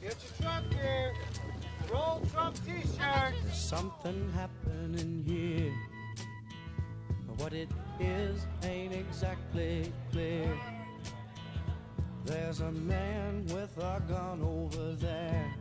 Get your Trump gear. Roll Trump t-shirt. There's something happening here. What it is ain't exactly clear. There's a man with a gun over there,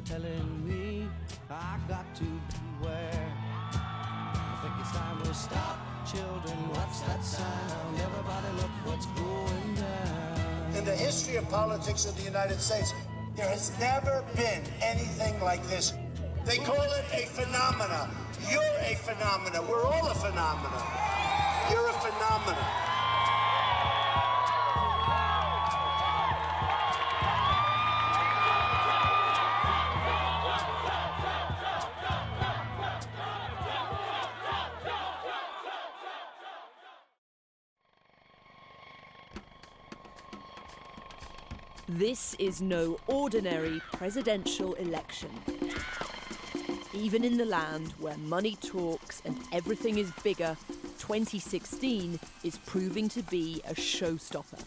telling me I got to beware. I think it's time we stop, children. What's that sound? Everybody look what's going down. In the history of politics in the United States, there has never been anything like this. They call it a phenomena. You're a phenomena. We're all a phenomena. You're a phenomena. This is no ordinary presidential election. Even in the land where money talks and everything is bigger, 2016 is proving to be a showstopper.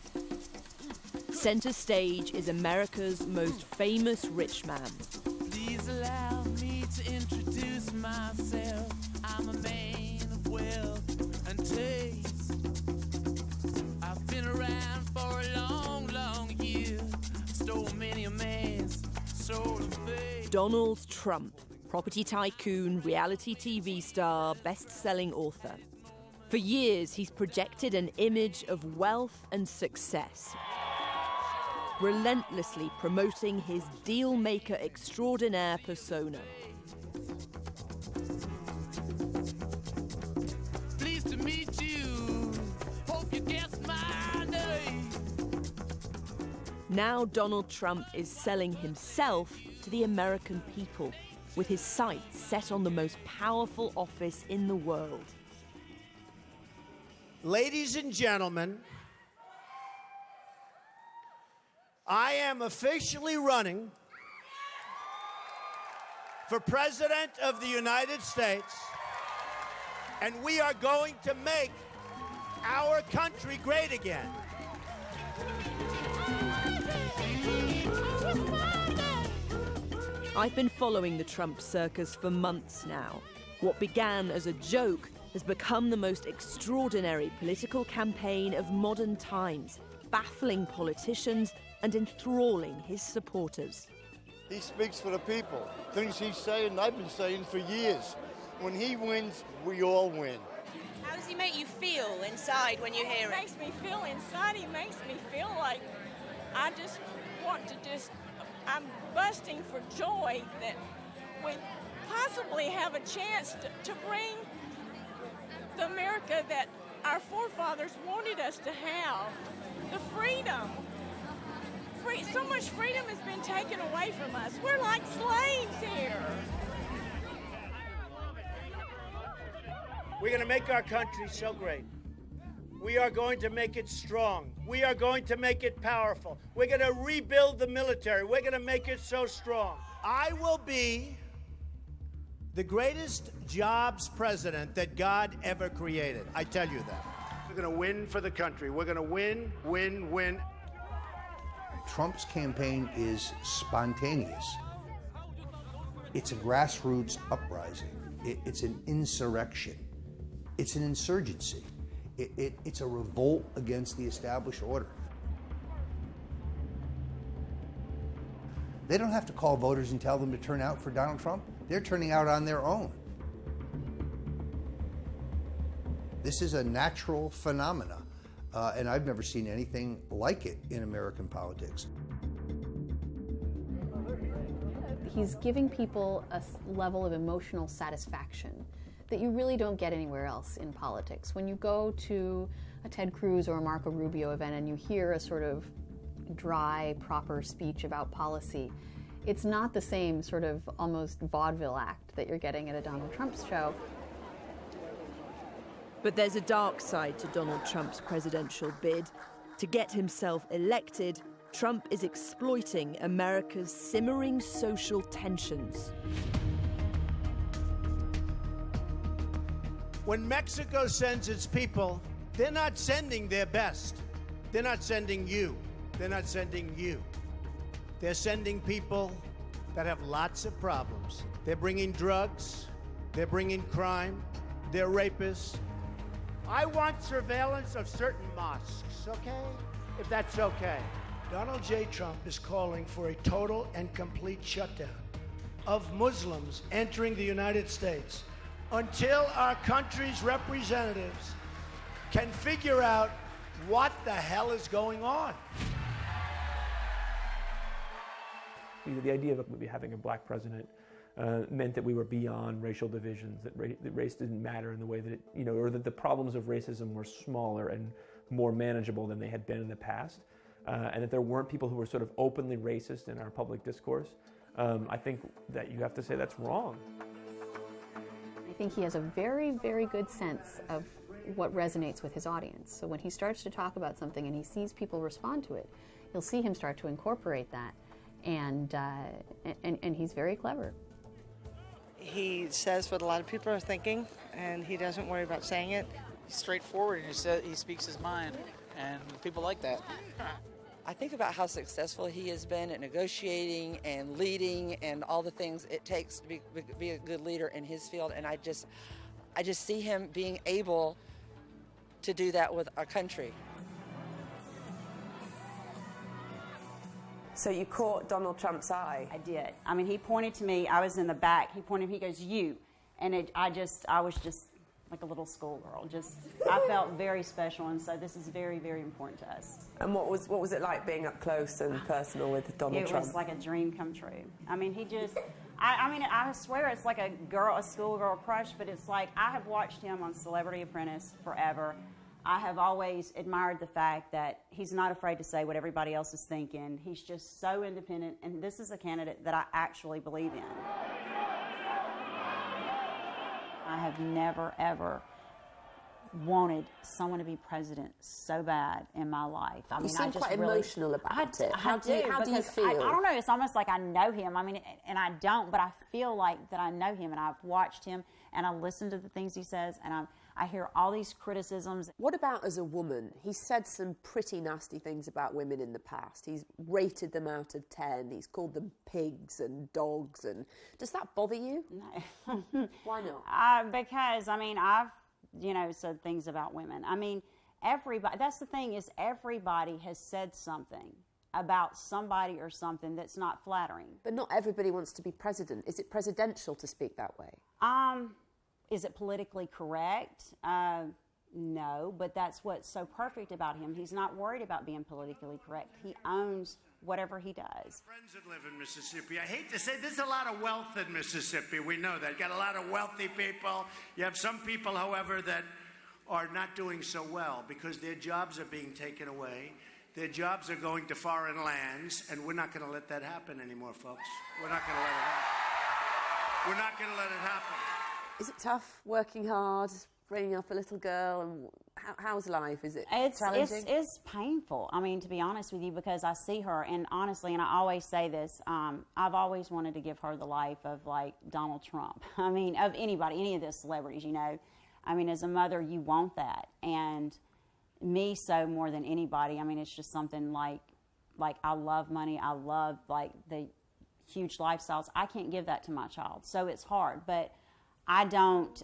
Centre stage is America's most famous rich man. Please allow me to introduce myself. I'm a man of wealth and taste. I've been around for a long, long year. Stole many a man's soul and faith. Donald Trump, property tycoon, reality TV star, best-selling author. For years, he's projected an image of wealth and success, relentlessly promoting his deal-maker extraordinaire persona. Pleased to meet you. Hope you guessed my name. Now Donald Trump is selling himself to the American people, with his sights set on the most powerful office in the world. Ladies and gentlemen, I am officially running for President of the United States, and we are going to make our country great again. I've been following the Trump circus for months now. What began as a joke has become the most extraordinary political campaign of modern times, baffling politicians and enthralling his supporters. He speaks for the people. Things he's saying, I've been saying for years. When he wins, we all win. How does he make you feel inside when you hear it? He makes me feel inside. He makes me feel like I just want to I'm busting for joy that we possibly have a chance to bring the America that our forefathers wanted us to have. The freedom. So much freedom has been taken away from us. We're like slaves here. We're going to make our country so great. We are going to make it strong. We are going to make it powerful. We're going to rebuild the military. We're going to make it so strong. I will be the greatest jobs president that God ever created. I tell you that. We're going to win for the country. We're going to win, win, win. Trump's campaign is spontaneous. It's a grassroots uprising. It's an insurrection. It's an insurgency. It's a revolt against the established order. They don't have to call voters and tell them to turn out for Donald Trump. They're turning out on their own. This is a natural phenomena, and I've never seen anything like it in American politics. He's giving people a level of emotional satisfaction that you really don't get anywhere else in politics. When you go to a Ted Cruz or a Marco Rubio event and you hear a sort of dry, proper speech about policy, it's not the same sort of almost vaudeville act that you're getting at a Donald Trump show. But there's a dark side to Donald Trump's presidential bid. To get himself elected, Trump is exploiting America's simmering social tensions. When Mexico sends its people, they're not sending their best. They're not sending you. They're not sending you. They're sending people that have lots of problems. They're bringing drugs, they're bringing crime, they're rapists. I want surveillance of certain mosques, okay? If that's okay. Donald J. Trump is calling for a total and complete shutdown of Muslims entering the United States until our country's representatives can figure out what the hell is going on. The idea of having a black president meant that we were beyond racial divisions, that race didn't matter in the way that it, or that the problems of racism were smaller and more manageable than they had been in the past, and that there weren't people who were sort of openly racist in our public discourse. I think that you have to say that's wrong. I think he has a very, very good sense of what resonates with his audience. So when he starts to talk about something and he sees people respond to it, you'll see him start to incorporate that. And he's very clever. He says what a lot of people are thinking, and he doesn't worry about saying it. He's straightforward, and he speaks his mind, and people like that. I think about how successful he has been at negotiating and leading and all the things it takes to be a good leader in his field, and I just see him being able to do that with our country. So you caught Donald Trump's eye? I did. I mean, he pointed to me. I was in the back. He pointed, he goes, "You." And I was just like a little schoolgirl. I felt very special, and so this is very, very important to us. And what was it like being up close and personal with Donald Trump? It was like a dream come true. I mean, I swear it's like a schoolgirl crush, but it's like I have watched him on Celebrity Apprentice forever. I have always admired the fact that he's not afraid to say what everybody else is thinking. He's just so independent, and this is a candidate that I actually believe in. I have never, ever wanted someone to be president so bad in my life. You seem quite emotional about it. How do you feel? I don't know. It's almost like I know him. I mean, and I don't, but I feel like that I know him, and I've watched him, and I listen to the things he says, and I hear all these criticisms. What about as a woman? He's said some pretty nasty things about women in the past. He's rated them out of 10. He's called them pigs and dogs. And does that bother you? No. Why not? Because, I mean, I've, said things about women. I mean, everybody, that's the thing, is everybody has said something about somebody or something that's not flattering. But not everybody wants to be president. Is it presidential to speak that way? Is it politically correct? No, but that's what's so perfect about him. He's not worried about being politically correct. He owns whatever he does. Friends that live in Mississippi, I hate to say, there's a lot of wealth in Mississippi. We know that. Got a lot of wealthy people. You have some people, however, that are not doing so well because their jobs are being taken away. Their jobs are going to foreign lands, and we're not going to let that happen anymore, folks. We're not going to let it happen. We're not going to let it happen. Is it tough, working hard, bringing up a little girl, and how's life? Is it challenging? It's painful, I mean, to be honest with you, because I see her, and honestly, and I always say this, I've always wanted to give her the life of, like, Donald Trump. I mean, of anybody, any of the celebrities, I mean, as a mother, you want that, and me so more than anybody. I mean, it's just something like I love money, I love, like, the huge lifestyles. I can't give that to my child, so it's hard, but I don't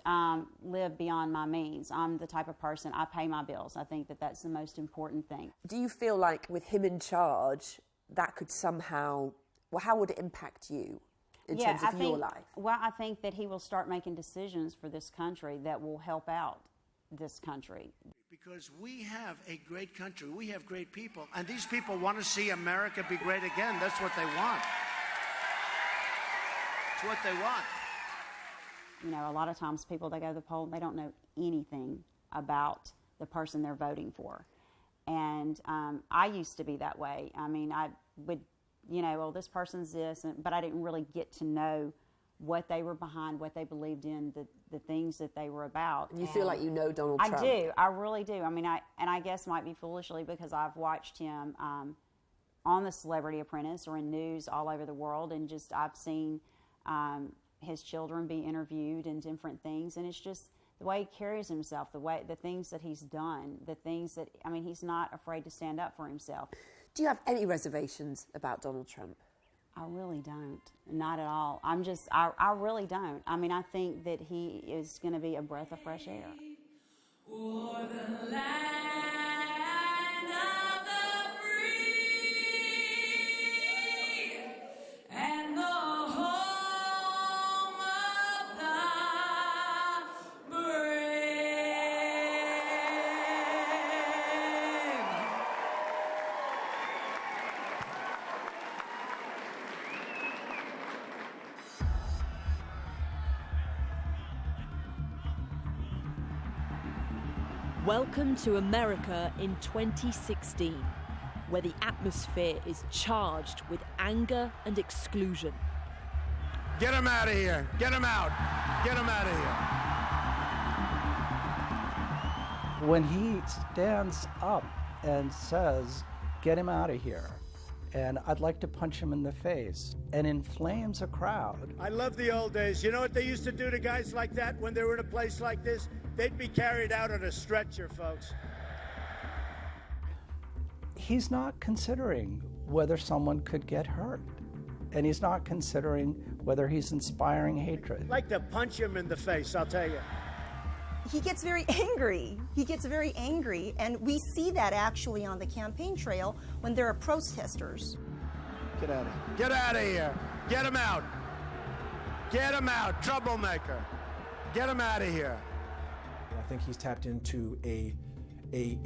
live beyond my means. I'm the type of person, I pay my bills. I think that that's the most important thing. Do you feel like with him in charge, that could somehow, how would it impact you in terms of your life? Well, I think that he will start making decisions for this country that will help out this country. Because we have a great country. We have great people. And these people want to see America be great again. That's what they want. It's what they want. A lot of times people, they go to the poll, they don't know anything about the person they're voting for. And I used to be that way. I mean, I would, well, this person's this, but I didn't really get to know what they were behind, what they believed in, the things that they were about. You feel like you know Donald Trump? I do. I really do. I mean, I guess might be foolishly because I've watched him on the Celebrity Apprentice or in news all over the world, and just I've seen his children be interviewed and different things, and it's just the way he carries himself, the things that he's done, the things that, I mean, he's not afraid to stand up for himself. Do you have any reservations about Donald Trump? I really don't. Not at all. I really don't. I mean, I think that he is going to be a breath of fresh air. For the land of the free and the home of the brave. Welcome to America in 2016, where the atmosphere is charged with anger and exclusion. Get him out of here. Get him out. Get him out of here. When he stands up and says, get him out of here, and I'd like to punch him in the face, and inflames a crowd. I love the old days. You know what they used to do to guys like that when they were in a place like this? They'd be carried out on a stretcher, folks. He's not considering whether someone could get hurt, and he's not considering whether he's inspiring hatred. I'd like to punch him in the face, I'll tell you. He gets very angry. He gets very angry, and we see that actually on the campaign trail when there are protesters. Get out of here. Get out of here. Get him out. Get him out. Troublemaker. Get him out of here. I think he's tapped into a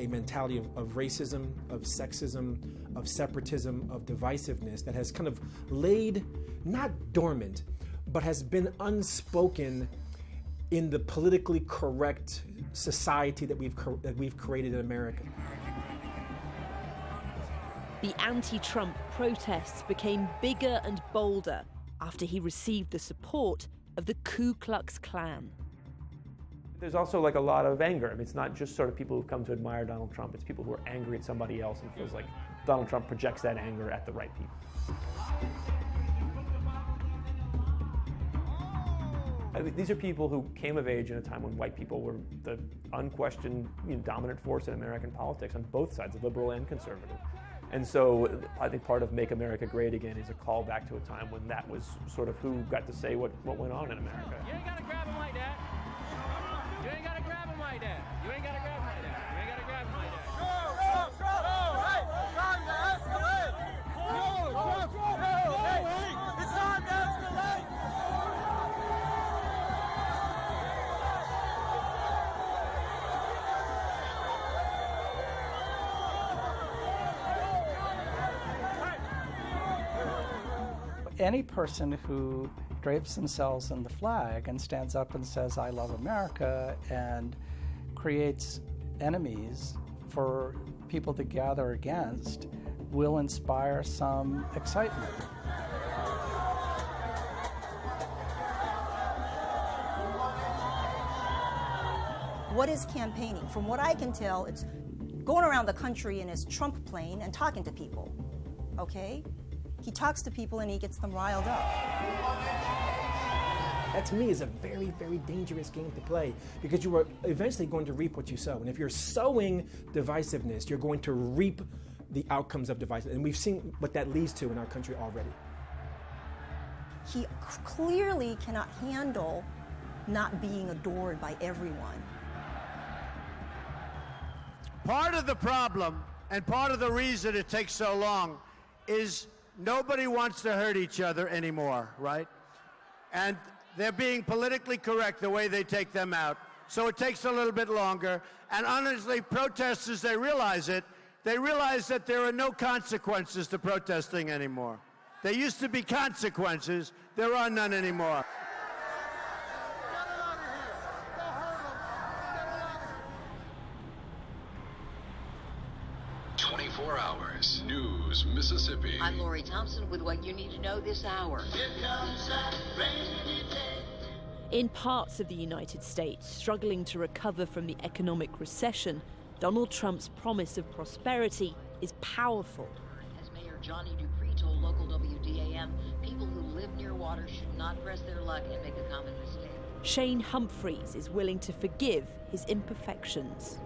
mentality of racism, of sexism, of separatism, of divisiveness that has kind of laid, not dormant, but has been unspoken in the politically correct society that we've created in America. The anti-Trump protests became bigger and bolder after he received the support of the Ku Klux Klan. There's also like a lot of anger. I mean, it's not just sort of people who've come to admire Donald Trump. It's people who are angry at somebody else and feels like Donald Trump projects that anger at the right people. I mean, these are people who came of age in a time when white people were the unquestioned dominant force in American politics on both sides, liberal and conservative. And so I think part of Make America Great Again is a call back to a time when that was sort of who got to say what went on in America. You ain't gotta grab him like that. You ain't gotta grab him like that. You ain't gotta grab him like that. You ain't gotta grab him like that. It's time to escalate. Any person who drapes themselves in the flag and stands up and says, I love America, and creates enemies for people to gather against, will inspire some excitement. What is campaigning? From what I can tell, it's going around the country in his Trump plane and talking to people, okay? He talks to people and he gets them riled up. That to me is a very, very dangerous game to play because you are eventually going to reap what you sow. And if you're sowing divisiveness, you're going to reap the outcomes of divisiveness. And we've seen what that leads to in our country already. He clearly cannot handle not being adored by everyone. Part of the problem and part of the reason it takes so long is nobody wants to hurt each other anymore, right? And they're being politically correct the way they take them out. So it takes a little bit longer. And honestly, protesters, they realize it. They realize that there are no consequences to protesting anymore. There used to be consequences. There are none anymore. 24 hours. News, Mississippi. I'm Lori Thompson with what you need to know this hour. Here comes that rainy day. In parts of the United States struggling to recover from the economic recession, Donald Trump's promise of prosperity is powerful. As Mayor Johnny Dupree told local WDAM, people who live near water should not press their luck and make a common mistake. Shane Humphreys is willing to forgive his imperfections.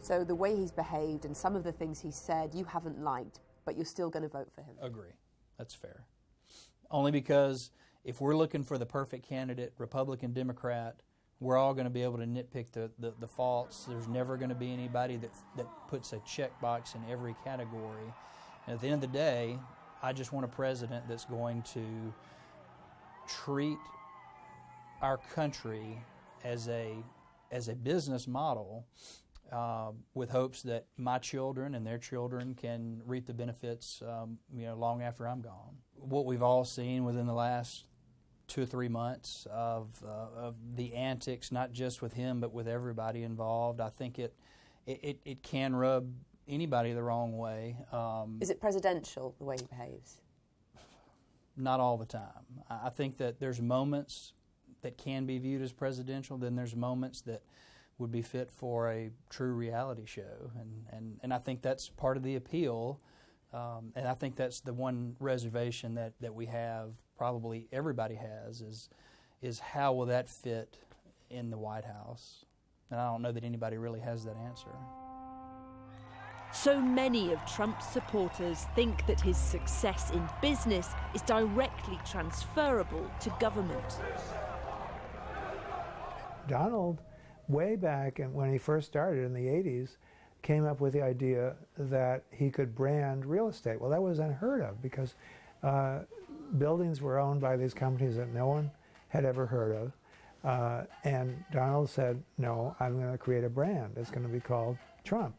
So the way he's behaved and some of the things he said you haven't liked, but you're still going to vote for him. Agree. That's fair. Only because if we're looking for the perfect candidate, Republican, Democrat, we're all going to be able to nitpick the faults. There's never going to be anybody that puts a checkbox in every category. And at the end of the day, I just want a president that's going to treat our country as a business model with hopes that my children and their children can reap the benefits long after I'm gone. What we've all seen within the last 2 or 3 months of the antics, not just with him but with everybody involved, I think it can rub anybody the wrong way. Is it presidential, the way he behaves? Not all the time. I think that there's moments that can be viewed as presidential, then there's moments that would be fit for a true reality show. And I think that's part of the appeal. And I think that's the one reservation that we have, probably everybody has, is how will that fit in the White House? And I don't know that anybody really has that answer. So many of Trump's supporters think that his success in business is directly transferable to government. Donald, way back when he first started in the 80s, came up with the idea that he could brand real estate. Well, that was unheard of because buildings were owned by these companies that no one had ever heard of. And Donald said, no, I'm going to create a brand. It's going to be called Trump.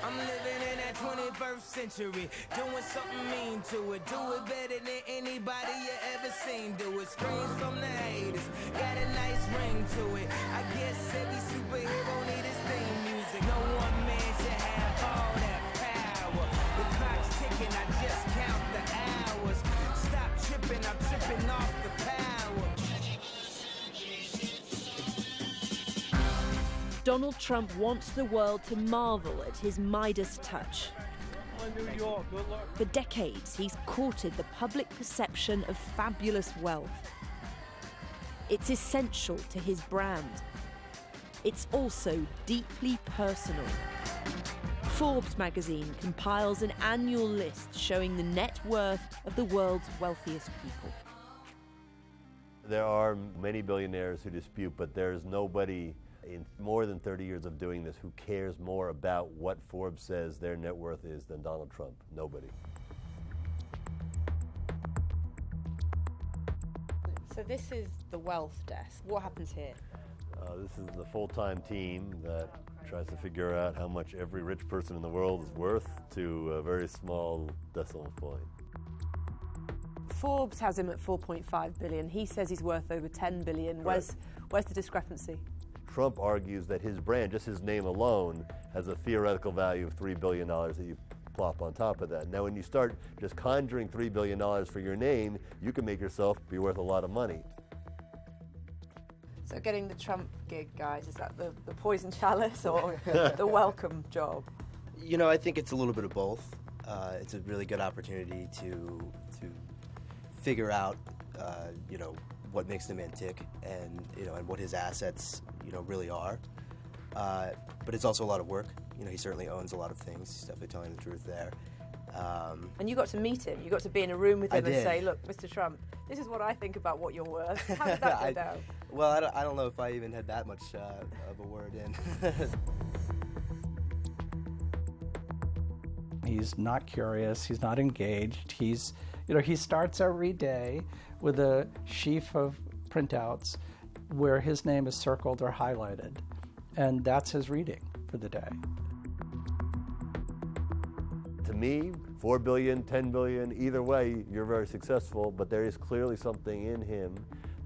I'm living in that 21st century, doing something mean to it. Do it better than anybody you ever seen do it. Screams from the haters, got a nice ring to it. I guess every superhero need his theme music. No one man should have all that power. The clock's ticking, I just count the hours. Stop tripping, I'm tripping off the power. Donald Trump wants the world to marvel at his Midas touch. New York, good luck. For decades, he's courted the public perception of fabulous wealth. It's essential to his brand. It's also deeply personal. Forbes magazine compiles an annual list showing the net worth of the world's wealthiest people. There are many billionaires who dispute, but there's nobody in more than 30 years of doing this who cares more about what Forbes says their net worth is than Donald Trump. Nobody. So this is the wealth desk. What happens here? This is the full-time team that tries to figure out how much every rich person in the world is worth to a very small decimal point. Forbes has him at 4.5 billion. He says he's worth over 10 billion. Where's the discrepancy? Trump argues that his brand, just his name alone, has a theoretical value of $3 billion that you plop on top of that. Now, when you start just conjuring $3 billion for your name, you can make yourself be worth a lot of money. So getting the Trump gig, guys, is that the poison chalice or the welcome job? You know, I think it's a little bit of both. It's a really good opportunity to figure out, what makes the man tick, and and what his assets, really are. But it's also a lot of work. He certainly owns a lot of things. He's definitely telling the truth there. And you got to meet him. You got to be in a room with him I and did. say, "Look, Mr. Trump, this is what I think about what you're worth." How did that go down? Well, I don't know if I even had that much of a word in. He's not curious. He's not engaged. He starts every day with a sheaf of printouts where his name is circled or highlighted, and that's his reading for the day. To me, 4 billion, 10 billion, either way, you're very successful, but there is clearly something in him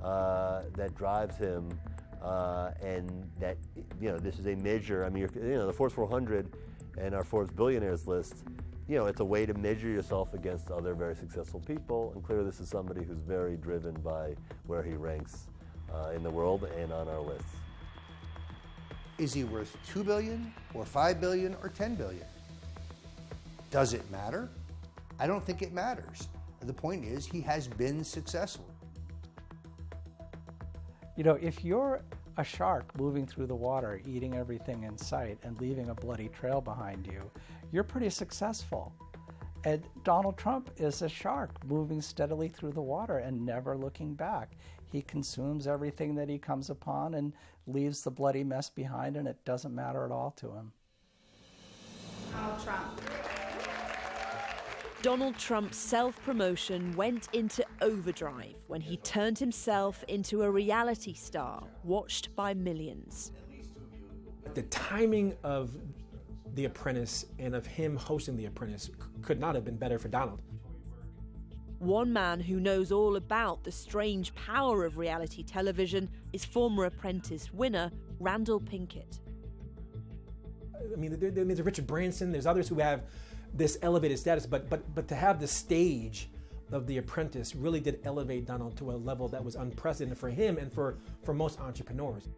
that drives him, and that, this is a measure. I mean, the Forbes 400 and our Forbes billionaires list, it's a way to measure yourself against other very successful people, and clearly this is somebody who's very driven by where he ranks in the world and on our lists. Is he worth 2 billion or 5 billion or 10 billion? Does it matter? I don't think it matters. The point is, he has been successful. If you're a shark moving through the water, eating everything in sight, and leaving a bloody trail behind you, you're pretty successful. And Donald Trump is a shark moving steadily through the water and never looking back. He consumes everything that he comes upon and leaves the bloody mess behind, and it doesn't matter at all to him. Donald Trump. Donald Trump's self-promotion went into overdrive when he turned himself into a reality star watched by millions. The timing of The Apprentice and of him hosting The Apprentice could not have been better for Donald. One man who knows all about the strange power of reality television is former Apprentice winner Randall Pinkett. I mean, there's Richard Branson, there's others who have this elevated status, but to have the stage of The Apprentice really did elevate Donald to a level that was unprecedented for him and for most entrepreneurs.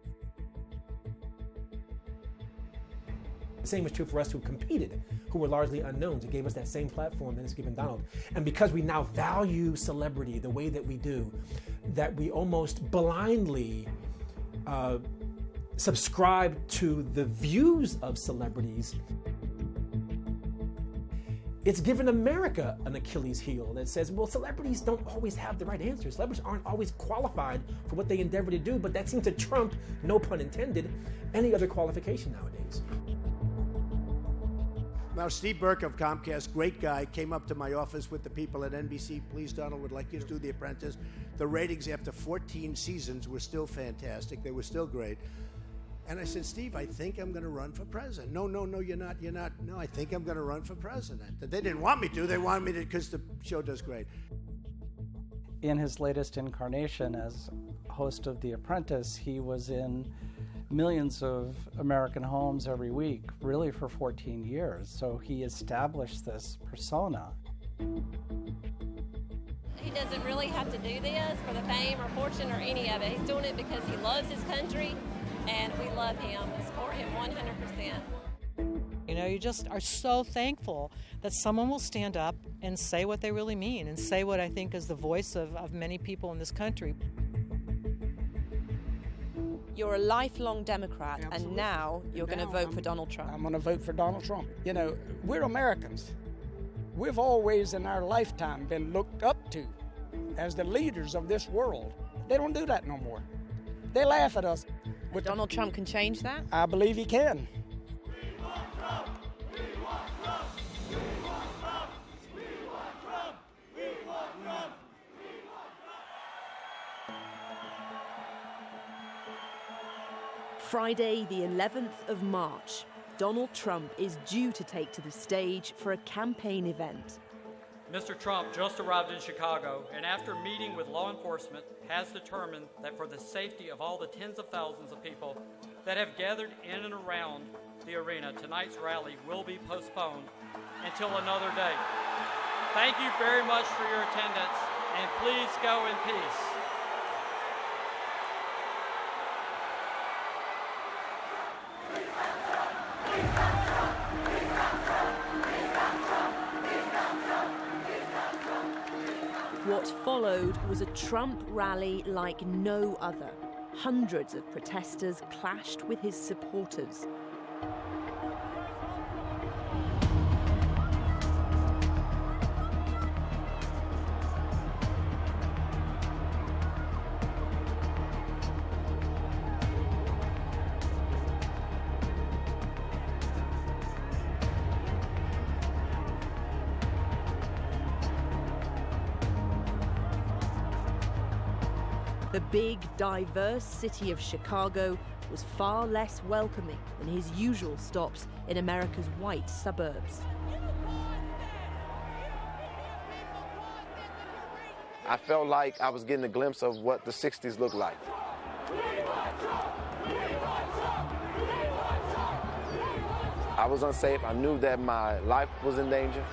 The same was true for us who competed, who were largely unknowns. It gave us that same platform that it's given Donald. And because we now value celebrity the way that we do, that we almost blindly subscribe to the views of celebrities, it's given America an Achilles heel that says, well, celebrities don't always have the right answers. Celebrities aren't always qualified for what they endeavor to do, but that seems to trump, no pun intended, any other qualification nowadays. Now, Steve Burke of Comcast, great guy, came up to my office with the people at NBC. Please, Donald, would like you to do The Apprentice. The ratings after 14 seasons were still fantastic. They were still great. And I said, Steve, I think I'm going to run for president. No, you're not. No, I think I'm going to run for president. They didn't want me to. They wanted me to because the show does great. In his latest incarnation as host of The Apprentice, he was in millions of American homes every week, really for 14 years. So he established this persona. He doesn't really have to do this for the fame or fortune or any of it. He's doing it because he loves his country, and we love him and support him 100%. You know, you just are so thankful that someone will stand up and say what they really mean and say what I think is the voice of many people in this country. You're a lifelong Democrat, Absolutely. And now you're going to vote for Donald Trump. I'm going to vote for Donald Trump. You know, we're Americans. We've always in our lifetime been looked up to as the leaders of this world. They don't do that no more. They laugh at us. But Donald Trump can change that? I believe he can. Friday, the 11th of March, Donald Trump is due to take to the stage for a campaign event. Mr. Trump just arrived in Chicago and after meeting with law enforcement has determined that for the safety of all the tens of thousands of people that have gathered in and around the arena, tonight's rally will be postponed until another day. Thank you very much for your attendance, and please go in peace. What followed was a Trump rally like no other. Hundreds of protesters clashed with his supporters. The big, diverse city of Chicago was far less welcoming than his usual stops in America's white suburbs. I felt like I was getting a glimpse of what the 60s looked like. I was unsafe. I knew that my life was in danger,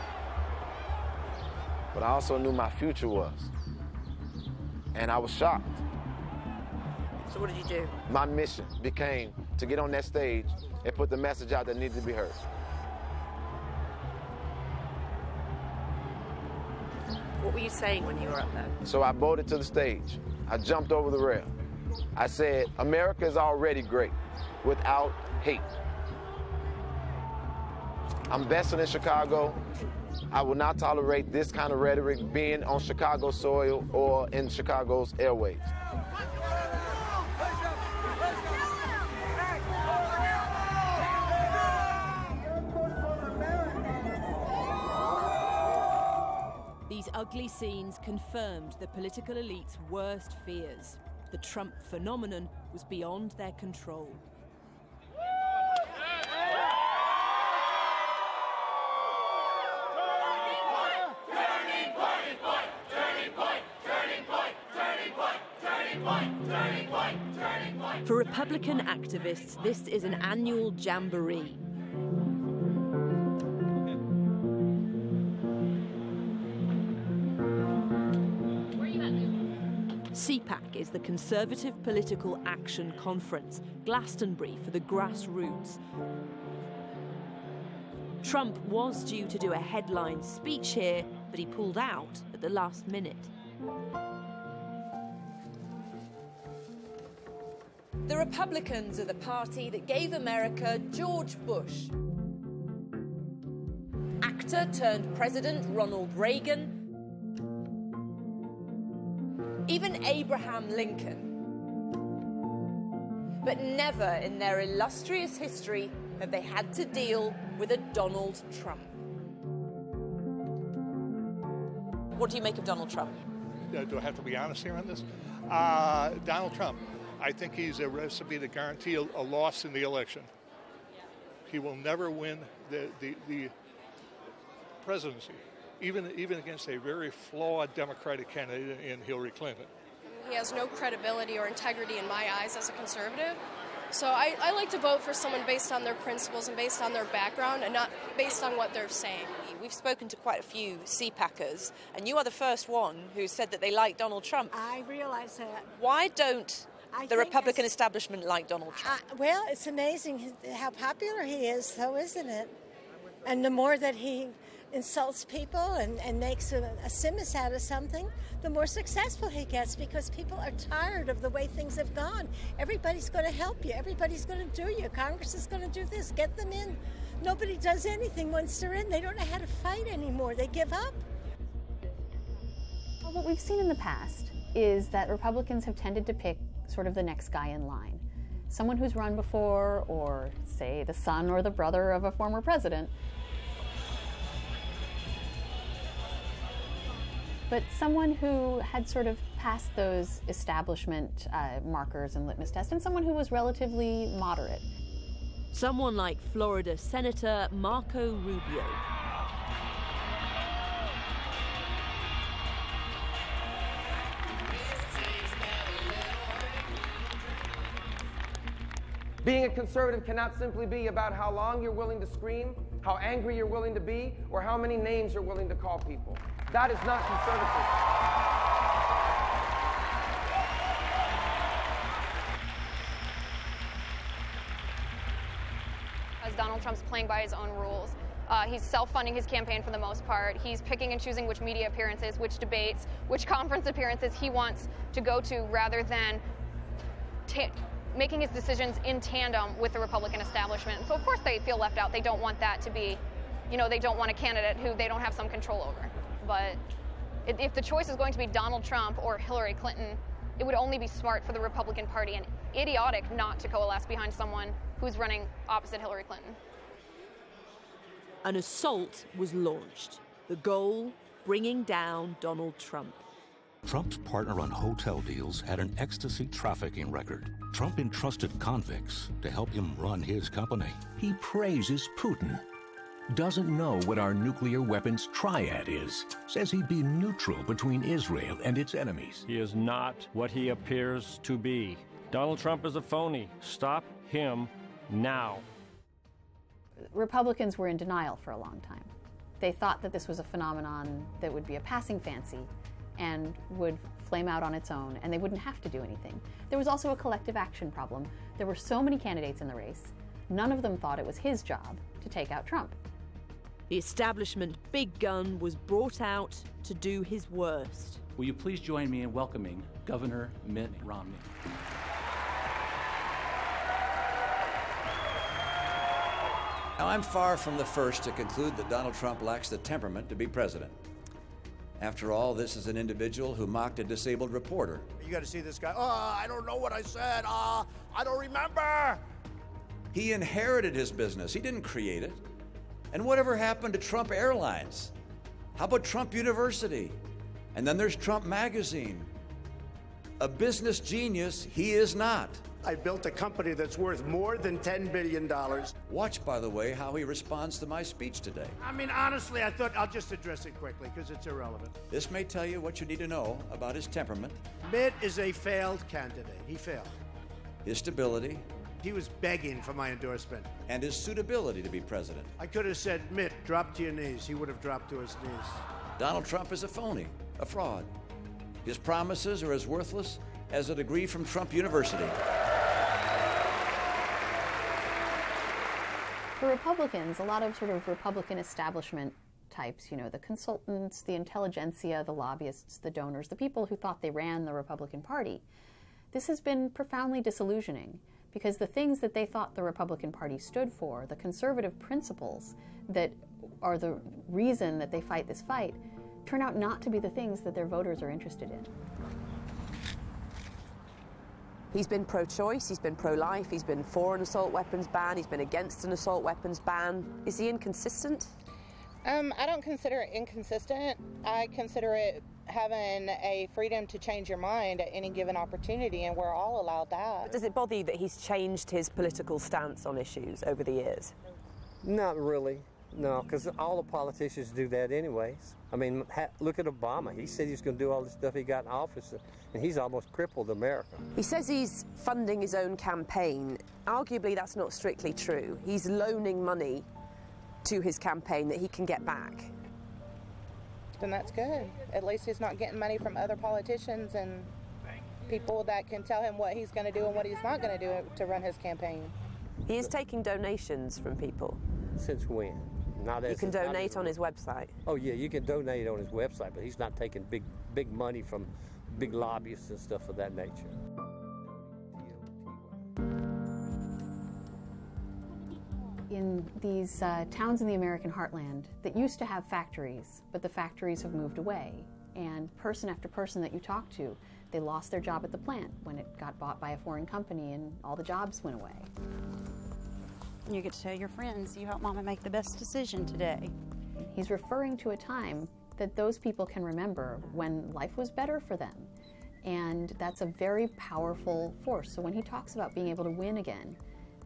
but I also knew my future was. And I was shocked. So what did you do? My mission became to get on that stage and put the message out that needed to be heard. What were you saying when you were up there? So I boated to the stage. I jumped over the rail. I said, America is already great without hate. I'm vested in Chicago. I will not tolerate this kind of rhetoric being on Chicago soil or in Chicago's airwaves. These ugly scenes confirmed the political elite's worst fears. The Trump phenomenon was beyond their control. For Republican activists, this is an annual jamboree. CPAC is the Conservative Political Action Conference, Glastonbury for the grassroots. Trump was due to do a headline speech here, but he pulled out at the last minute. The Republicans are the party that gave America George Bush, actor turned president Ronald Reagan, even Abraham Lincoln. But never in their illustrious history have they had to deal with a Donald Trump. What do you make of Donald Trump? Do I have to be honest here on this? Donald Trump, I think he's a recipe to guarantee a loss in the election. He will never win the presidency, even against a very flawed Democratic candidate in Hillary Clinton. He has no credibility or integrity in my eyes as a conservative. So I like to vote for someone based on their principles and based on their background and not based on what they're saying. We've spoken to quite a few CPACers, and you are the first one who said that they like Donald Trump. I realize that. Why don't the Republican establishment like Donald Trump? Well, it's amazing how popular he is, though, isn't it? And the more that he insults people and makes a simus out of something, the more successful he gets, because people are tired of the way things have gone. Everybody's going to help you. Everybody's going to do you. Congress is going to do this. Get them in. Nobody does anything once they're in. They don't know how to fight anymore. They give up. Well, what we've seen in the past is that Republicans have tended to pick sort of the next guy in line. Someone who's run before, or say the son or the brother of a former president. But someone who had sort of passed those establishment markers and litmus tests, and someone who was relatively moderate. Someone like Florida Senator Marco Rubio. Being a conservative cannot simply be about how long you're willing to scream, how angry you're willing to be, or how many names you're willing to call people. That is not conservatism. As Donald Trump's playing by his own rules. He's self-funding his campaign for the most part. He's picking and choosing which media appearances, which debates, which conference appearances he wants to go to, rather than making his decisions in tandem with the Republican establishment. So of course they feel left out. They don't want that to be, they don't want a candidate who they don't have some control over. But if the choice is going to be Donald Trump or Hillary Clinton, it would only be smart for the Republican Party and idiotic not to coalesce behind someone who's running opposite Hillary Clinton. An assault was launched. The goal, bringing down Donald Trump. Trump's partner on hotel deals had an ecstasy trafficking record. Trump entrusted convicts to help him run his company. He praises Putin. Doesn't know what our nuclear weapons triad is. Says he'd be neutral between Israel and its enemies. He is not what he appears to be. Donald Trump is a phony. Stop him now. Republicans were in denial for a long time. They thought that this was a phenomenon that would be a passing fancy and would flame out on its own, and they wouldn't have to do anything. There was also a collective action problem. There were so many candidates in the race. None of them thought it was his job to take out Trump. The establishment big gun was brought out to do his worst. will you please join me in welcoming Governor Mitt Romney? Now, I'm far from the first to conclude that Donald Trump lacks the temperament to be president. After all, this is an individual who mocked a disabled reporter. You got to see this guy. Oh, I don't know what I said. I don't remember. He inherited his business. He didn't create it. And whatever happened to Trump Airlines? How about Trump University? And then there's Trump Magazine. A business genius, he is not. I built a company that's worth more than $10 billion. Watch, by the way, how he responds to my speech today. I mean, honestly, I thought I'll just address it quickly because it's irrelevant. This may tell you what you need to know about his temperament. Mitt is a failed candidate. He failed. His stability. He was begging for my endorsement. And his suitability to be president. I could have said, Mitt, drop to your knees. He would have dropped to his knees. Donald Trump is a phony, a fraud. His promises are as worthless as a degree from Trump University. For Republicans, a lot of sort of Republican establishment types, you know, the consultants, the intelligentsia, the lobbyists, the donors, the people who thought they ran the Republican Party, this has been profoundly disillusioning because the things that they thought the Republican Party stood for, the conservative principles that are the reason that they fight this fight, turn out not to be the things that their voters are interested in. He's been pro-choice, he's been pro-life, he's been for an assault weapons ban, he's been against an assault weapons ban. Is he inconsistent? I don't consider it inconsistent. I consider it having a freedom to change your mind at any given opportunity, and we're all allowed that. Does it bother you that he's changed his political stance on issues over the years? Not really, no, because all the politicians do that anyways. I mean, look at Obama. He said he's going to do all the stuff he got in office, and he's almost crippled America. He says he's funding his own campaign. Arguably, that's not strictly true. He's loaning money to his campaign that he can get back. Then that's good. At least he's not getting money from other politicians and people that can tell him what he's going to do and what he's not going to do to run his campaign. He is taking donations from people. Since when? You can donate on his website. Oh yeah, you can donate on his website, but he's not taking big money from big lobbyists and stuff of that nature. In these towns in the American heartland that used to have factories, but the factories have moved away, and person after person that you talk to, they lost their job at the plant when it got bought by a foreign company and all the jobs went away. You get to tell your friends, you helped Mama make the best decision today. He's referring to a time that those people can remember when life was better for them. And that's a very powerful force. So when he talks about being able to win again,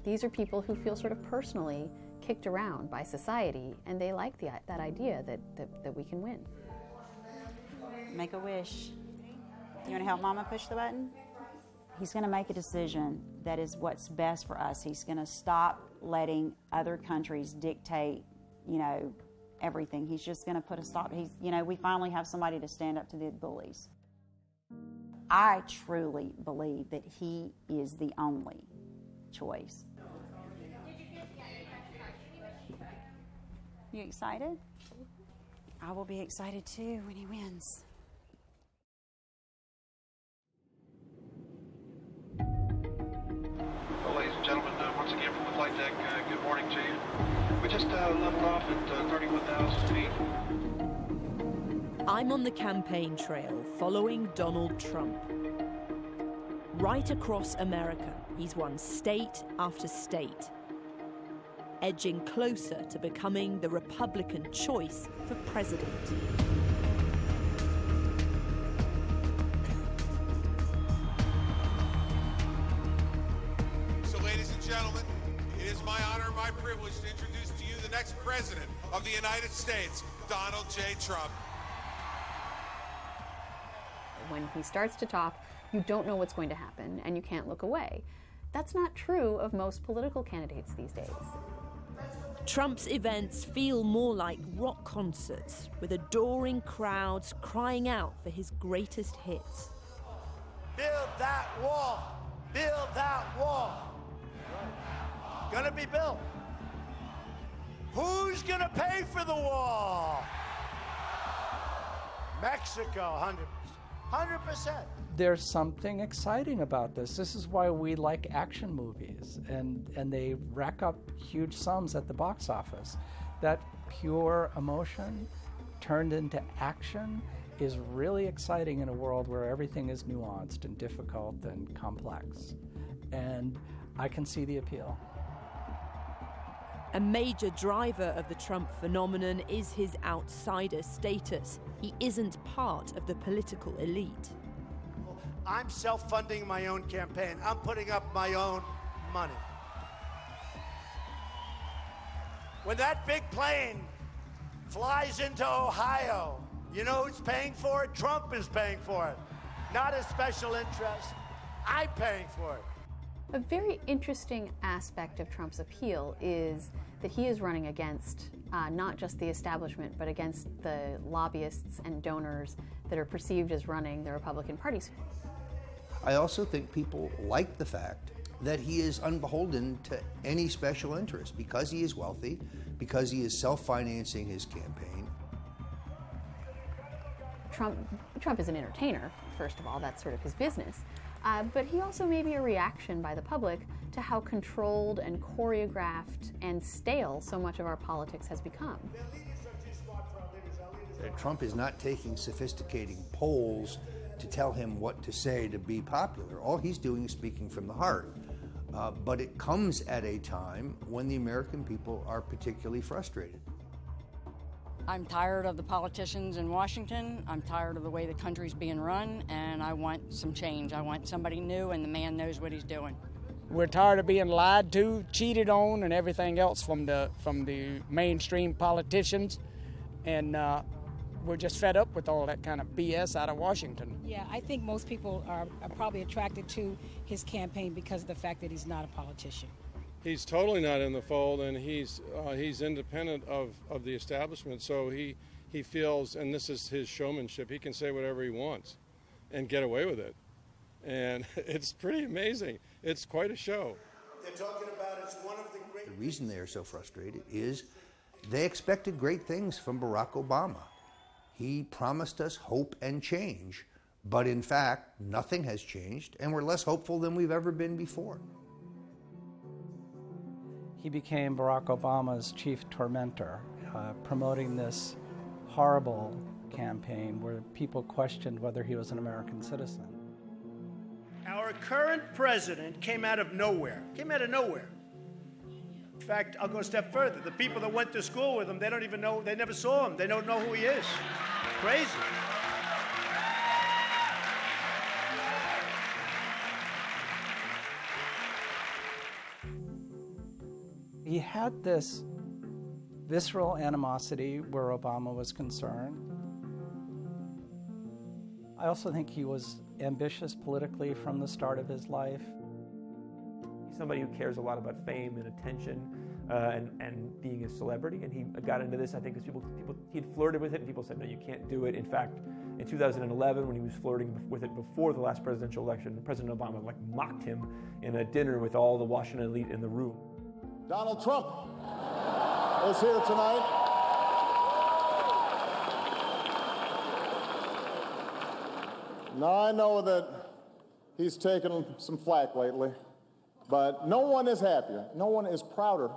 these are people who feel sort of personally kicked around by society, and they like that idea that we can win. Make a wish. You want to help Mama push the button? He's going to make a decision that is what's best for us. He's going to stop letting other countries dictate, you know, everything. He's just going to put a stop. We finally have somebody to stand up to the bullies. I truly believe that he is the only choice. You excited? I will be excited too when he wins. Well, ladies and gentlemen, once again from the flight deck, good morning to you. We just left off at 31,000 feet. I'm on the campaign trail following Donald Trump. Right across America, he's won state after state, edging closer to becoming the Republican choice for president. So, ladies and gentlemen, it is my honor and my privilege to introduce to you the next president of the United States, Donald J. Trump. When he starts to talk, you don't know what's going to happen, and you can't look away. That's not true of most political candidates these days. Trump's events feel more like rock concerts, with adoring crowds crying out for his greatest hits. Build that wall! Build that wall! Gonna be built. Who's gonna pay for the wall? Mexico, 100%. 100%. There's something exciting about this. This is why we like action movies, and they rack up huge sums at the box office. That pure emotion turned into action is really exciting in a world where everything is nuanced and difficult and complex. And I can see the appeal. A major driver of the Trump phenomenon is his outsider status. He isn't part of the political elite. I'm self-funding my own campaign. I'm putting up my own money. When that big plane flies into Ohio, you know who's paying for it? Trump is paying for it. Not a special interest. I'm paying for it. A very interesting aspect of Trump's appeal is that he is running against not just the establishment, but against the lobbyists and donors that are perceived as running the Republican Party. I also think people like the fact that he is unbeholden to any special interest because he is wealthy, because he is self-financing his campaign. Trump is an entertainer, first of all. That's sort of his business. But he also may be a reaction by the public to how controlled and choreographed and stale so much of our politics has become. Trump is not taking sophisticated polls to tell him what to say to be popular. All he's doing is speaking from the heart. But it comes at a time when the American people are particularly frustrated. I'm tired of the politicians in Washington. I'm tired of the way the country's being run, and I want some change. I want somebody new, and the man knows what he's doing. We're tired of being lied to, cheated on, and everything else from the mainstream politicians, and we're just fed up with all that kind of BS out of Washington. Yeah, I think most people are probably attracted to his campaign because of the fact that he's not a politician. He's totally not in the fold, and he's independent of the establishment, so he feels, and this is his showmanship, he can say whatever he wants and get away with it. And it's pretty amazing. It's quite a show. They're talking about it's one of the great... The reason they are so frustrated is they expected great things from Barack Obama. He promised us hope and change, but in fact, nothing has changed, and we're less hopeful than we've ever been before. He became Barack Obama's chief tormentor, promoting this horrible campaign where people questioned whether he was an American citizen. Our current president came out of nowhere. In fact, I'll go a step further. The people that went to school with him, they don't even know, they never saw him. They don't know who he is. Crazy. He had this visceral animosity where Obama was concerned. I also think he was ambitious politically from the start of his life. He's somebody who cares a lot about fame and attention and being a celebrity, and he got into this, I think, because he'd flirted with it, and people said, no, you can't do it. In fact, in 2011, when he was flirting with it before the last presidential election, President Obama mocked him in a dinner with all the Washington elite in the room. Donald Trump is here tonight. Now, I know that he's taken some flack lately, but no one is happier, no one is prouder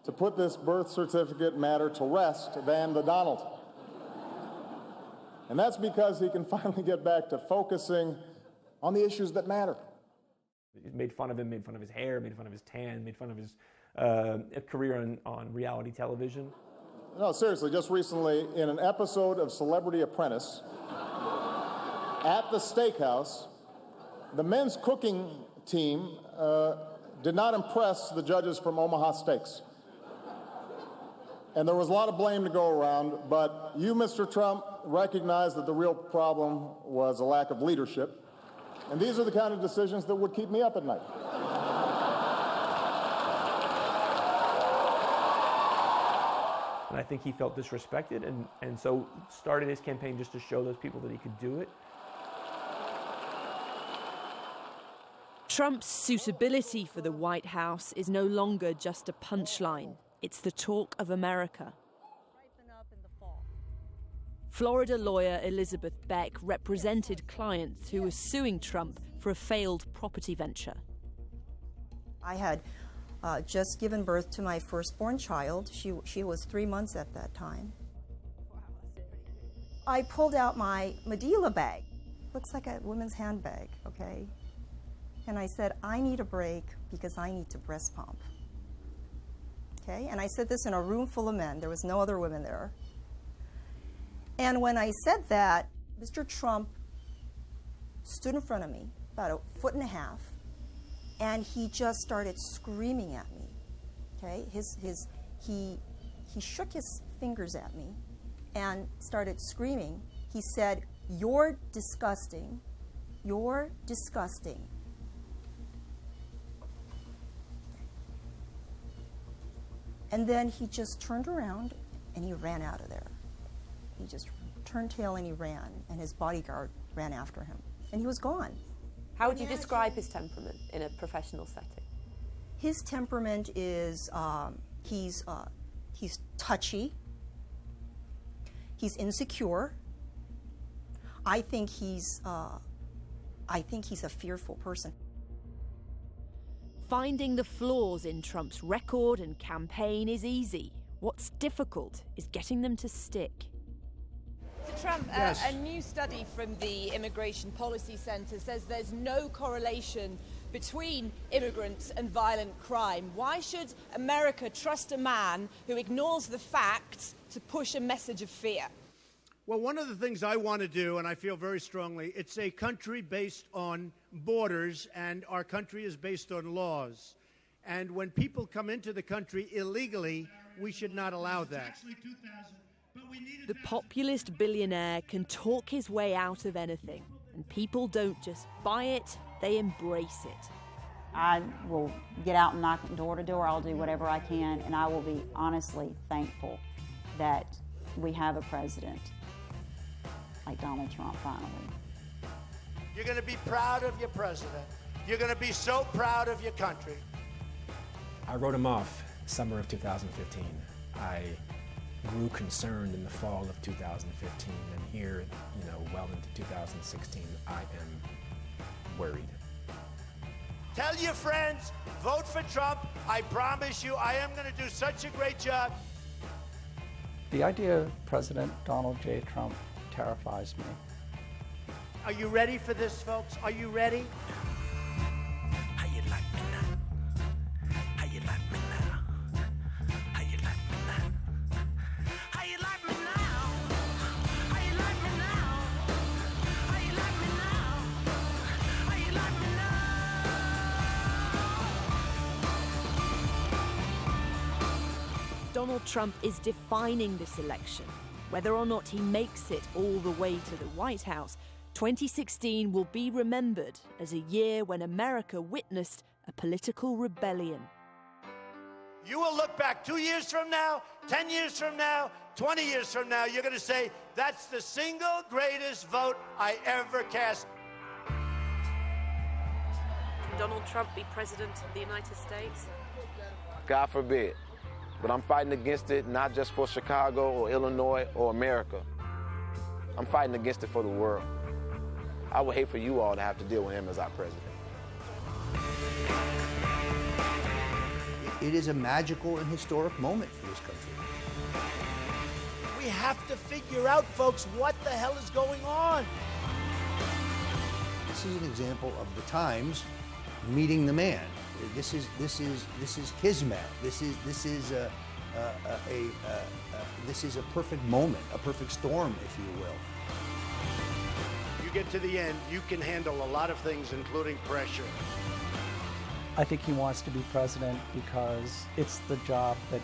to put this birth certificate matter to rest than the Donald. And that's because he can finally get back to focusing on the issues that matter. Made fun of him, made fun of his hair, made fun of his tan, made fun of his career on reality television. No, seriously, just recently in an episode of Celebrity Apprentice at the steakhouse, the men's cooking team did not impress the judges from Omaha Steaks. And there was a lot of blame to go around, but you, Mr. Trump, recognized that the real problem was a lack of leadership. And these are the kind of decisions that would keep me up at night. And I think he felt disrespected and so started his campaign just to show those people that he could do it. Trump's suitability for the White House is no longer just a punchline. It's the talk of America. Florida lawyer Elizabeth Beck represented clients who were suing Trump for a failed property venture. I had just given birth to my firstborn child. She was 3 months at that time. I pulled out my Medela bag. Looks like a woman's handbag, okay? And I said, I need a break because I need to breast pump. Okay? And I said this in a room full of men. There was no other women there. And when I said that, Mr. Trump stood in front of me, about 1.5 feet, and he just started screaming at me. Okay, he shook his fingers at me and started screaming. He said, "You're disgusting. You're disgusting." And then he just turned around and he ran out of there. He just turned tail and he ran, and his bodyguard ran after him, and he was gone. How would you describe his temperament in a professional setting? His temperament is he's touchy. He's insecure. I think he's a fearful person. Finding the flaws in Trump's record and campaign is easy. What's difficult is getting them to stick. Mr. Trump, Yes. a new study from the Immigration Policy Center says there's no correlation between immigrants and violent crime. Why should America trust a man who ignores the facts to push a message of fear? Well, one of the things I want to do, and I feel very strongly, it's a country based on borders, and our country is based on laws. And when people come into the country illegally, we should not allow that. The populist billionaire can talk his way out of anything, and people don't just buy it, they embrace it. I will get out and knock door to door. I'll do whatever I can, and I will be honestly thankful that we have a president like Donald Trump finally. You're going to be proud of your president. You're going to be so proud of your country. I wrote him off summer of 2015. I grew concerned in the fall of 2015, and here, well into 2016, I am worried. Tell your friends, vote for Trump. I promise you, I am going to do such a great job. The idea of President Donald J. Trump terrifies me. Are you ready for this, folks? Are you ready? How you like me now? How you like me now? How you like me now? How you like me now? How you like me now? How you like me now? How you like me now? Donald Trump is defining this election. Whether or not he makes it all the way to the White House, 2016 will be remembered as a year when America witnessed a political rebellion. You will look back 2 years from now, 10 years from now, 20 years from now, you're going to say, that's the single greatest vote I ever cast. Can Donald Trump be president of the United States? God forbid. But I'm fighting against it, not just for Chicago or Illinois or America. I'm fighting against it for the world. I would hate for you all to have to deal with him as our president. It is a magical and historic moment for this country. We have to figure out, folks, what the hell is going on. This is an example of the Times meeting the man. This is kismet. This is a perfect moment, a perfect storm, if you will. You get to the end, you can handle a lot of things, including pressure. I think he wants to be president because it's the job that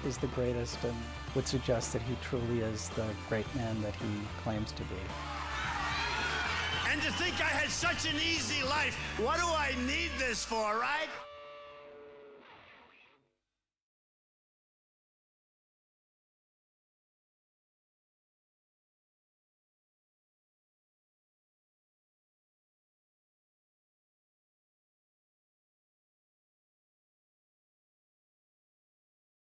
is the greatest and would suggest that he truly is the great man that he claims to be. And to think I had such an easy life. What do I need this for, right?